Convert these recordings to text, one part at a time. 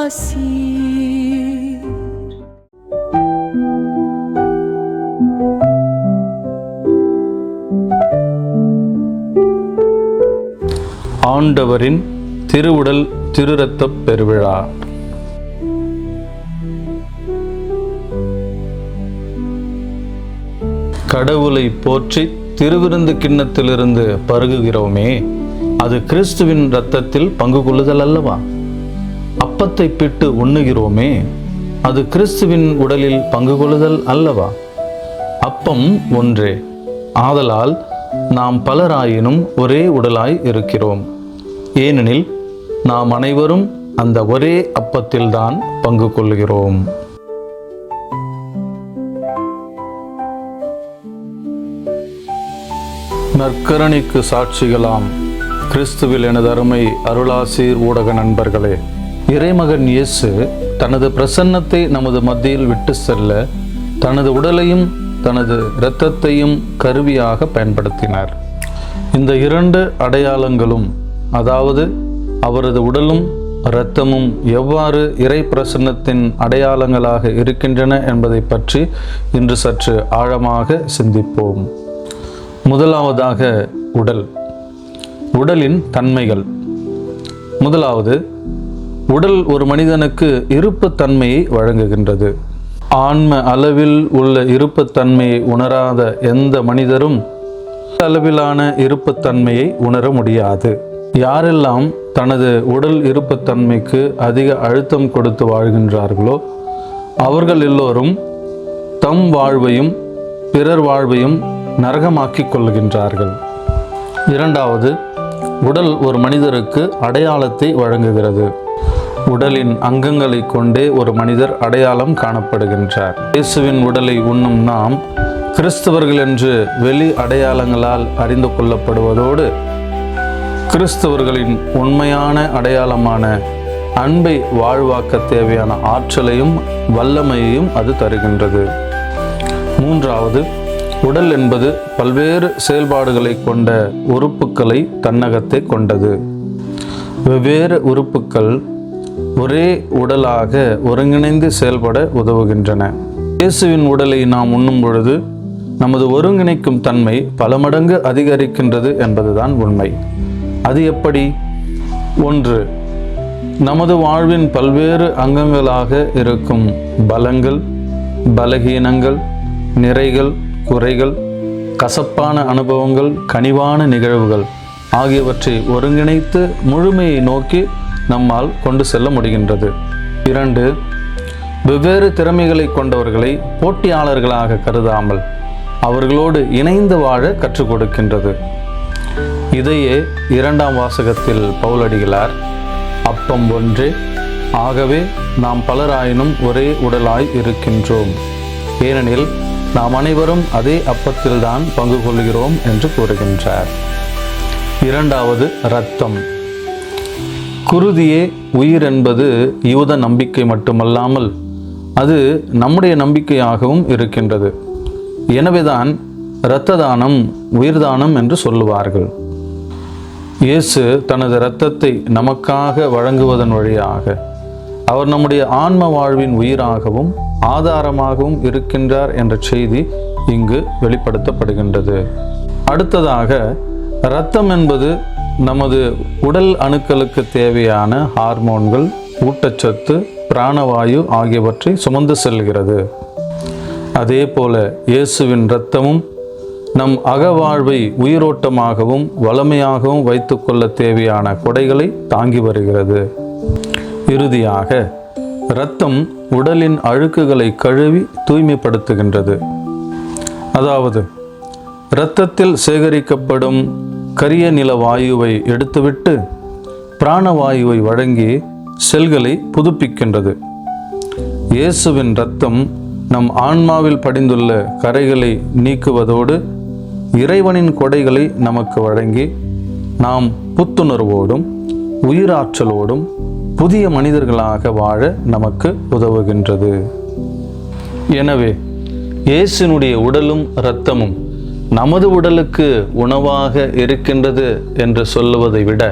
ஆசீர். ஆண்டவரின் திருவுடல் திருரத்தப் பெருவிழா. கடவுளை போற்றி திருவிருந்து கிண்ணத்திலிருந்து பருகுகிறோமே, அது கிறிஸ்துவின் இரத்தத்தில் பங்கு கொள்ளுதல் அல்லவா? அப்பத்தை பிட்டு உண்ணுகிறோமே, அது கிறிஸ்துவின் உடலில் பங்கு கொள்ளுதல் அல்லவா? அப்பம் ஒன்றே, ஆதலால் நாம் பலராயினும் ஒரே உடலாய் இருக்கிறோம். ஏனெனில் நாம் அனைவரும் அந்த ஒரே அப்பத்தில்தான் பங்கு கொள்கிறோம். நற்கருணைக்கு சாட்சிகளாம் கிறிஸ்துவில் எனது அருமை அருளாசீர் ஊடக நண்பர்களே, இறைமகன் இயேசு தனது பிரசன்னத்தை நமது மத்தியில் விட்டு செல்ல தனது உடலையும் தனது இரத்தத்தையும் கருவியாக பயன்படுத்தினார். இந்த இரண்டு அடையாளங்களும், அதாவது அவரது உடலும் இரத்தமும் எவ்வாறு இறை பிரசன்னத்தின் அடையாளங்களாக இருக்கின்றன என்பதை பற்றி இன்று சற்று ஆழமாக சிந்திப்போம். முதலாவதாக உடல். உடலின் தன்மைகள். முதலாவது, உடல் ஒரு மனிதனுக்கு இருப்புத்தன்மையை வழங்குகின்றது. ஆன்ம அளவில் உள்ள இருப்புத்தன்மையை உணராத எந்த மனிதரும் அளவிலான இருப்புத்தன்மையை உணர முடியாது. யாரெல்லாம் தனது உடல் இருப்புத்தன்மைக்கு அதிக அழுத்தம் கொடுத்து வாழ்கின்றார்களோ அவர்கள் எல்லோரும் தம் வாழ்வையும் பிறர் வாழ்வையும் நரகமாக்கிக் கொள்கின்றார்கள். இரண்டாவது, உடல் ஒரு மனிதருக்கு அடையாளத்தை வழங்குகிறது. உடலின் அங்கங்களை கொண்டே ஒரு மனிதர் அடையாளம் காணப்படுகின்றார். இயேசுவின் உடலை உண்ணும் நாம் கிறிஸ்தவர்கள் என்று வெளி அடையாளங்களால் அறிந்து கொள்ளப்படுவதோடு, கிறிஸ்தவர்களின் உண்மையான அடையாளமான அன்பை வாழ்வாக்க தேவையான ஆற்றலையும் வல்லமையையும் அது தருகின்றது. மூன்றாவது, உடல் என்பது பல்வேறு செயல்பாடுகளை கொண்ட உறுப்புக்களை தன்னகத்தை கொண்டது. வெவ்வேறு உறுப்புக்கள் ஒரே உடலாக ஒருங்கிணைந்து செயல்பட உதவுகின்றன. இயேசுவின் உடலை நாம் உண்ணும் பொழுது நமது ஒருங்கிணைக்கும் தன்மை பல மடங்கு அதிகரிக்கின்றது என்பதுதான் உண்மை. அது எப்படி? 1. நமது வாழ்வின் பல்வேறு அங்கங்களாக இருக்கும் பலங்கள், பலகீனங்கள், நிறைகள், குறைகள், கசப்பான அனுபவங்கள், கனிவான நிகழ்வுகள் ஆகியவற்றை ஒருங்கிணைத்து முழுமையை நோக்கி நம்மால் கொண்டு செல்ல முடிகின்றது. 2. வெவ்வேறு திறமைகளை கொண்டவர்களை போட்டியாளர்களாக கருதாமல் அவர்களோடு இணைந்து வாழ கற்றுக் கொடுக்கின்றது. இதையே 2ஆம் வாசகத்தில் பவுலடிகளார் அப்பம் ஒன்றே, ஆகவே நாம் பலராயினும் ஒரே உடலாய் இருக்கின்றோம், ஏனெனில் நாம் அனைவரும் அதே அப்பத்தில்தான் பங்கு கொள்கிறோம் என்று கூறுகின்றார். 2வது, இரத்தம். குருதியே உயிர் என்பது யூத நம்பிக்கை மட்டுமல்லாமல் அது நம்முடைய நம்பிக்கையாகவும் இருக்கின்றது. எனவேதான் இரத்த தானம் உயிர்தானம் என்று சொல்லுவார்கள். இயேசு தனது இரத்தத்தை நமக்காக வழங்குவதன் வழியாக அவர் நம்முடைய ஆன்ம வாழ்வின் உயிராகவும் ஆதாரமாகவும் இருக்கின்றார் என்ற செய்தி இங்கு வெளிப்படுத்தப்படுகின்றது. அடுத்ததாக, இரத்தம் என்பது நமது உடல் அணுக்களுக்கு தேவையான ஹார்மோன்கள், ஊட்டச்சத்து, பிராணவாயு ஆகியவற்றை சுமந்து செல்கிறது. அதே போல இயேசுவின் இரத்தமும் நம் அகவாழ்வை உயிரோட்டமாகவும் வளமையாகவும் வைத்துக்கொள்ள தேவையான கொடைகளை தாங்கி வருகிறது. இறுதியாக, இரத்தம் உடலின் அழுக்குகளை கழுவி தூய்மைப்படுத்துகின்றது. அதாவது, இரத்தத்தில் சேகரிக்கப்படும் கரிய நில வாயுவை எடுத்துவிட்டு பிராணவாயுவை வழங்கி செல்களை புதுப்பிக்கின்றது. இயேசுவின் இரத்தம் நம் ஆன்மாவில் படிந்துள்ள கரைகளை நீக்குவதோடு இறைவனின் கொடைகளை நமக்கு வழங்கி நாம் புத்துணர்வோடும் உயிராற்றலோடும் புதிய மனிதர்களாக வாழ நமக்கு உதவுகின்றது. எனவே இயேசுனுடைய உடலும் இரத்தமும் நமது உடலுக்கு உணவாக இருக்கின்றது என்று சொல்லுவதை விட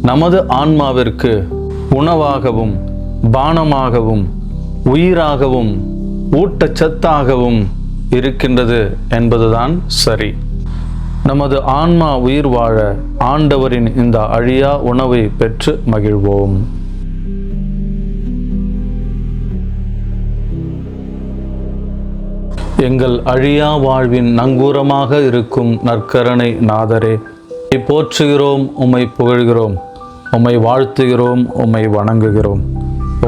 நமது ஆன்மாவிற்கு உணவாகவும் பானமாகவும் உயிராகவும் ஊட்டச்சத்தாகவும் இருக்கின்றது என்பதுதான் சரி. நமது ஆன்மா உயிர் வாழ ஆண்டவரின் இந்த அழியா உணவை பெற்று மகிழ்வோம். எங்கள் அழியா வாழ்வின் நங்கூரமாக இருக்கும் நற்கருணை நாதரே, போற்றுகிறோம், உம்மை புகழ்கிறோம், உம்மை வாழ்த்துகிறோம், உம்மை வணங்குகிறோம்,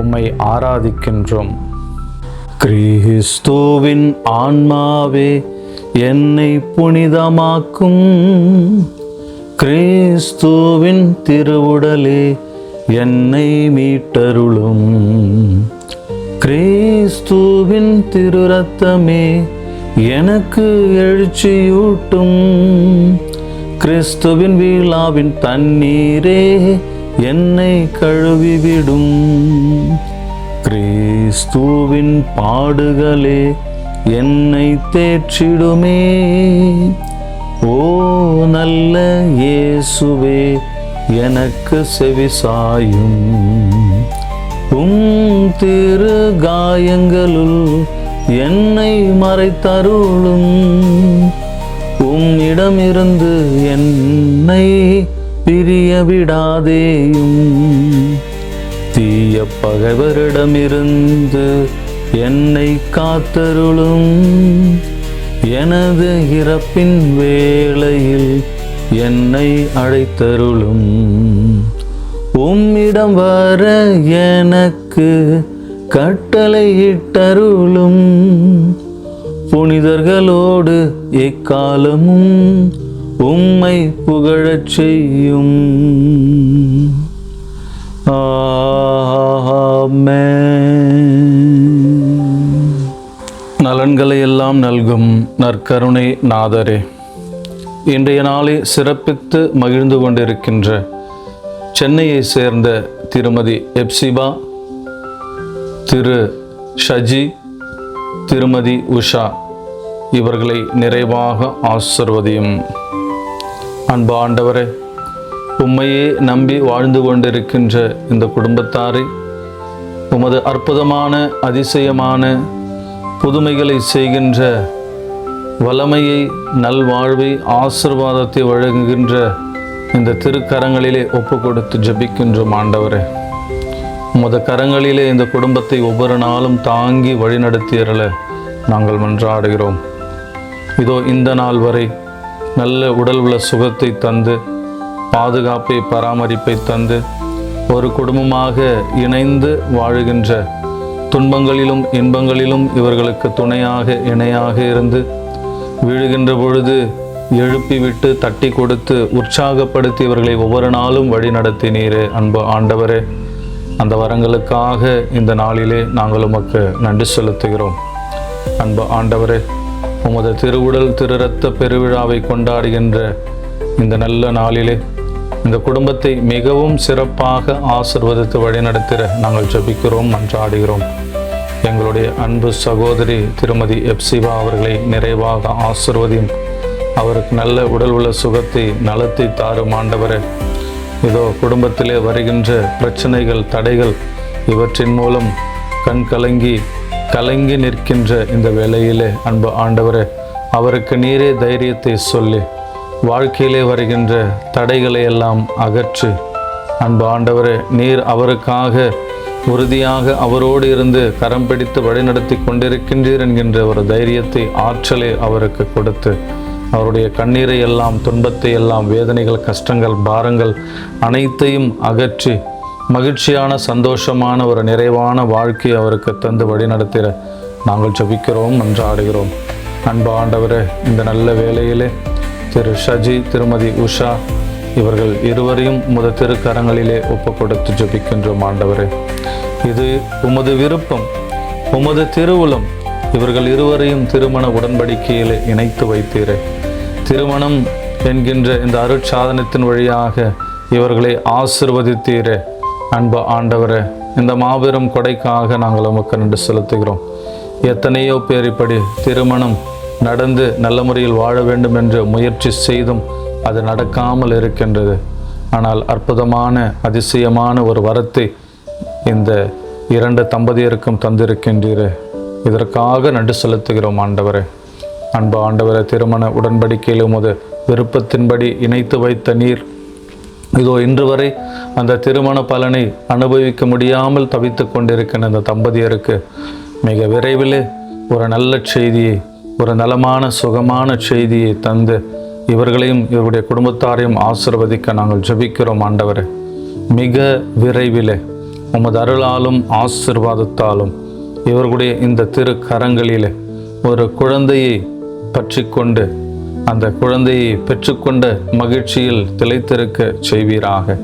உம்மை ஆராதிக்கின்றோம். கிறிஸ்துவின் ஆன்மாவே என்னை புனிதமாக்கும், கிறிஸ்துவின் திருவுடலே என்னை மீட்டருளும், கிறிஸ்துவின் திருரத்தமே எனக்கு எழுச்சியூட்டும், கிறிஸ்துவின் விழாவின் தண்ணீரே என்னை கழுவிவிடும், கிறிஸ்துவின் பாடுகளே என்னை தேற்றிடுமே. ஓ நல்ல இயேசுவே, எனக்கு செவிசாயும், திரு காயங்களுள் என்னை மறைத்தருளும், இடமிருந்து என்னை பிரிய விடாதேயும், தீய பகைவரிடமிருந்து என்னை காத்தருளும், எனது இறப்பின் வேளையில் என்னை அழைத்தருளும், உம்மிடம் வர எனக்கு கட்டளையிட்டருளும், புனிதர்களோடு எக்காலமும் உம்மை புகழச் செய்யும். நலன்களை எல்லாம் நல்கும் நற்கருணை நாதரே, இன்றைய நாளை சிறப்பித்து மகிழ்ந்து கொண்டிருக்கின்ற சென்னையை சேர்ந்த திருமதி எப்சிபா, திரு ஷஜி, திருமதி உஷா இவர்களை நிறைவாக ஆசிர்வதியும். அன்பு ஆண்டவரே, உம்மையே நம்பி வாழ்ந்து கொண்டிருக்கின்ற இந்த குடும்பத்தாரை உமது அற்புதமான அதிசயமான புதுமைகளை செய்கின்ற வல்லமையை, நல்வாழ்வை, ஆசீர்வாதத்தை வழங்குகின்ற இந்த திருக்கரங்களிலே ஒப்பு கொடுத்து ஜெபிக்கின்றோம். ஆண்டவரே, உமது கரங்களிலே இந்த குடும்பத்தை ஒவ்வொரு நாளும் தாங்கி வழிநடத்தியறல நாங்கள் மன்றாடுகிறோம். இதோ இந்த நாள் வரை நல்ல உடல் உள்ள சுகத்தை தந்து, பாதுகாப்பை, பராமரிப்பை தந்து, ஒரு குடும்பமாக இணைந்து வாழுகின்ற துன்பங்களிலும் இன்பங்களிலும் இவர்களுக்கு துணையாக இணையாக இருந்து, வீழுகின்ற பொழுது எழுப்பிவிட்டு தட்டி கொடுத்து உற்சாகப்படுத்தி இவர்களை ஒவ்வொரு நாளும் வழி நடத்தினீரே. அன்பு ஆண்டவரே, அந்த வரங்களுக்காக இந்த நாளிலே நாங்கள் உமக்கு நன்றி செலுத்துகிறோம். அன்பு ஆண்டவரே, உமது திருவுடல் திருரத்த பெருவிழாவை கொண்டாடுகின்ற இந்த நல்ல நாளிலே இந்த குடும்பத்தை மிகவும் சிறப்பாக ஆசீர்வதித்து வழிநடத்திட நாங்கள் ஜெபிக்கிறோம், மன்றாடுகிறோம். எங்களுடைய அன்பு சகோதரி திருமதி எப்சிபா அவர்களை நிறைவாக ஆசீர்வதியும். அவருக்கு நல்ல உடல் உள்ள சுகத்தை, நலத்தை தாரும் ஆண்டவரே. இதோ குடும்பத்திலே வருகின்ற பிரச்சனைகள், தடைகள் இவற்றின் மூலம் கண் கலங்கி நிற்கின்ற இந்த வேளையிலே அன்பு ஆண்டவரே, அவருக்கு நீரே தைரியத்தை சொல்லி வாழ்க்கையிலே வருகின்ற தடைகளை எல்லாம் அகற்றி, அன்பு ஆண்டவரே, நீர் அவருக்காக உறுதியாக அவரோடு இருந்து கரம் பிடித்து வழிநடத்தி கொண்டிருக்கின்றீர் என்கின்ற ஒரு தைரியத்தை, ஆற்றலை அவருக்கு கொடுத்து, அவருடைய கண்ணீரை எல்லாம், துன்பத்தை எல்லாம், வேதனைகள், கஷ்டங்கள், பாரங்கள் அனைத்தையும் அகற்றி மகிழ்ச்சியான, சந்தோஷமான ஒரு நிறைவான வாழ்க்கையை அவருக்கு தந்து வழிநடத்திட நாங்கள் ஜெபிக்கிறோம், மன்றாடுகிறோம். அன்பு ஆண்டவரே, இந்த நல்ல வேளையிலே திரு ஷஜி, திருமதி உஷா இவர்கள் இருவரையும் உமது திருக்கரங்களிலே ஒப்பு கொடுத்து ஜெபிக்கின்றோம். ஆண்டவரே, இது உமது விருப்பம், உமது திருவுளம். இவர்கள் இருவரையும் திருமண உடன்படிக்கையிலே இணைத்து வைத்தீரே. திருமணம் என்கின்ற இந்த அருட்சாதனத்தின் வழியாக இவர்களை ஆசிர்வதித்தீரே. அன்பு ஆண்டவரே, இந்த மாபெரும் கொடைக்காக நாங்கள் உமக்கு நன்றி செலுத்துகிறோம். எத்தனையோ பேர் இப்படி திருமணம் நடந்து நல்ல முறையில் வாழ வேண்டும் என்று முயற்சி செய்தும் அது நடக்காமல் இருக்கின்றது. ஆனால் அற்புதமான அதிசயமான ஒரு வரத்தை இந்த 2 தம்பதியருக்கும் தந்திருக்கின்றீரே, இதற்காக நன்றி செலுத்துகிறோம் ஆண்டவரே. அன்பு ஆண்டவரே, திருமண உடன்படிக்கையில் உமது விருப்பத்தின்படி இணைத்து வைத்த நீர் இதோ இன்று வரை அந்த திருமண பலனை அனுபவிக்க முடியாமல் தவித்து கொண்டிருக்கின்ற அந்த தம்பதியருக்கு மிக விரைவில் ஒரு நல்ல செய்தியை, ஒரு நலமான சுகமான செய்தியை தந்து இவர்களையும் இவருடைய குடும்பத்தாரையும் ஆசீர்வதிக்க நாங்கள் ஜெபிக்கிறோம் ஆண்டவரே. மிக விரைவில் உமது அருளாலும் ஆசீர்வாதத்தாலும் இவர்களுடைய இந்த திரு கரங்களிலே ஒரு குழந்தையை பற்றி கொண்டு அந்த குழந்தையை பெற்றுக்கொண்ட மகிழ்ச்சியில் திளைத்திருக்க செய்வீராக.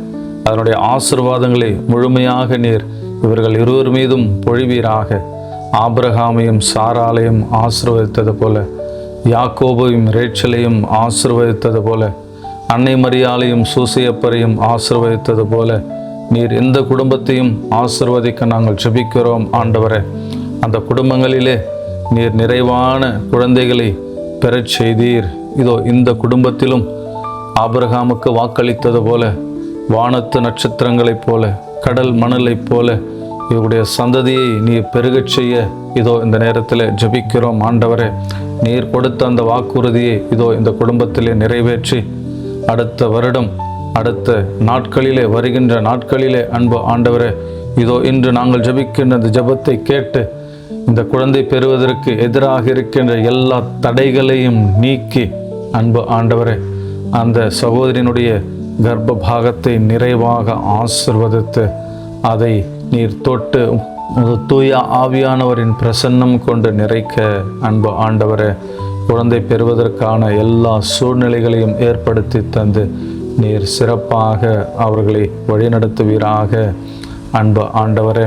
அதனுடைய ஆசீர்வாதங்களை முழுமையாக நீர் இவர்கள் இருவர் மீதும் பொழிவீராக. ஆபிரகாமையும் சாராளையும் ஆசீர்வதித்தது போல, யாக்கோபையும் ரேச்சலையும் ஆசீர்வதித்தது போல, அன்னை மரியாளையும் சூசையப்பரையும் ஆசீர்வதித்தது போல நீர் இந்த குடும்பத்தையும் ஆசீர்வதிக்க நாங்கள் ஜெபிக்கிறோம் ஆண்டவரே. அந்த குடும்பங்களிலே நீர் நிறைவான குழந்தைகளை பெறச் செய்தீர். இதோ இந்த குடும்பத்திலும் ஆபிரகாமுக்கு வாக்களித்தது போல, வானத்து நட்சத்திரங்களைப் போல, கடல் மணலைப் போல இவருடைய சந்ததியை நீர் பெருகச் செய்ய இதோ இந்த நேரத்தில் ஜெபிக்கிறோம் ஆண்டவரே. நீர் கொடுத்த அந்த வாக்குறுதியை இதோ இந்த குடும்பத்திலே நிறைவேற்றி அடுத்த வருடம், அடுத்த நாட்களிலே, வருகின்ற நாட்களிலே அன்பு ஆண்டவரே, இதோ இன்று நாங்கள் ஜெபிக்கின்ற அந்த ஜெபத்தை கேட்டு இந்த குழந்தை பெறுவதற்கு எதிராக இருக்கின்ற எல்லா தடைகளையும் நீக்கி அன்பு ஆண்டவரே, அந்த சகோதரியினுடைய கர்ப்ப பாகத்தை நிறைவாக ஆசீர்வதித்து அதை நீர் தொட்டு தூய ஆவியானவரின் பிரசன்னம் கொண்டு நிறைக்க அன்பு ஆண்டவரே, குழந்தை பெறுவதற்கான எல்லா சூழ்நிலைகளையும் ஏற்படுத்தி தந்து நீர் சிறப்பாக அவர்களை வழிநடத்துவீராக. அன்பு ஆண்டவரே,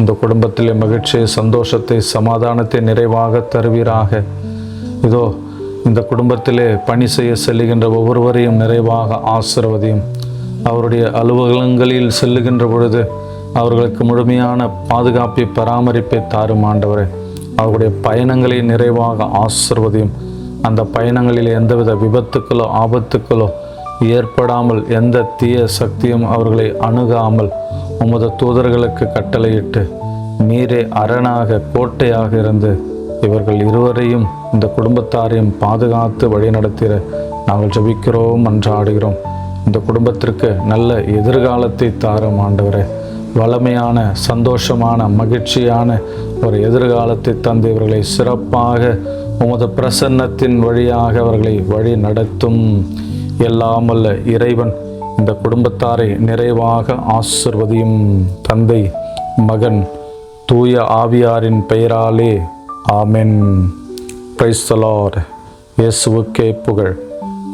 இந்த குடும்பத்தில் மகிழ்ச்சியை, சந்தோஷத்தை, சமாதானத்தை நிறைவாக தருவீராக. இதோ இந்த குடும்பத்திலே பணி செய்ய செல்லுகின்ற ஒவ்வொருவரையும் நிறைவாக ஆசீர்வதியும். அவருடைய அலுவலகங்களில் செல்லுகின்ற பொழுது அவர்களுக்கு முழுமையான பாதுகாப்பை, பராமரிப்பை தாரும் ஆண்டவரே. அவருடைய பயணங்களை நிறைவாக ஆசீர்வதியும். அந்த பயணங்களில் எந்தவித விபத்துக்களோ ஆபத்துக்களோ ஏற்படாமல், எந்த தீய சக்தியும் அவர்களை அணுகாமல் உமது தூதர்களுக்கு கட்டளையிட்டு நீரே அரணாக, கோட்டையாக இருந்து இவர்கள் இருவரையும் இந்த குடும்பத்தாரையும் பாதுகாத்து வழிநடத்திட நாங்கள் ஜெபிக்கிறோம், மன்றாடுகிறோம். இந்த குடும்பத்திற்கு நல்ல எதிர்காலத்தை தாரும் ஆண்டவரே. வளமையான, சந்தோஷமான, மகிழ்ச்சியான ஒரு எதிர்காலத்தை தந்து இவர்களை சிறப்பாக உமது பிரசன்னத்தின் வழியாக அவர்களை வழி நடத்தும். எல்லாமல்ல இறைவன் இந்த குடும்பத்தாரை நிறைவாக ஆசீர்வதியும். தந்தை, மகன், தூய ஆவியாரின் பெயராலே ஆமென். Praise the Lord. இயேசுவுக்கே புகழ்,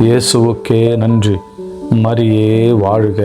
இயேசுவுக்கே நன்றி. மரியே வாழ்க.